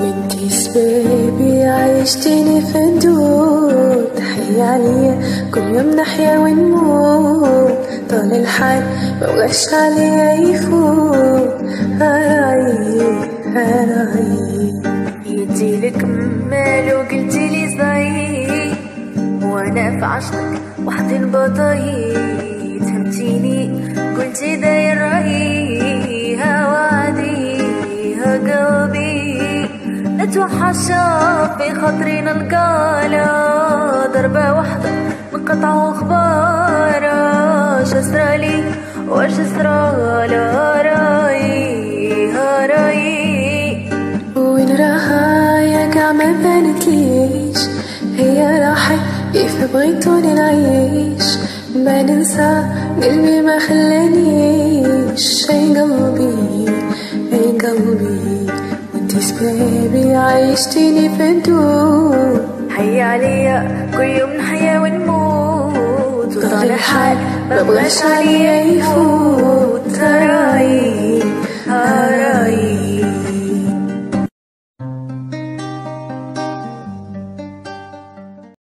وانتي سبابي عيشتيني في ندود. تحية عليا كل يوم نحيا ونموت، طال الحال مبغاش عليا يفوت. هاي يديلك مال وقلتيلي زايد، وانا في عشقك وحدي بطيت. فهمتيني قلتي داير رأيي، ها وعدي ها قلبي نتوحشا في خاطري نلقالا. ضربة وحدة نقطعو اخبارا، اش صرالي واش صرالا. رايي ها رايي وين راها يا قاع ما بانتليش، هي راحت كيف بغيتوني نعيش. ما ننسى قلبي ما خلانيش، اي قلبي اي قلبي وانتي سبابي عيشتيني في ندود. حي عليا كل يوم نحيا ونموت، وطال الحال مبغاش عليا يفوت. رايي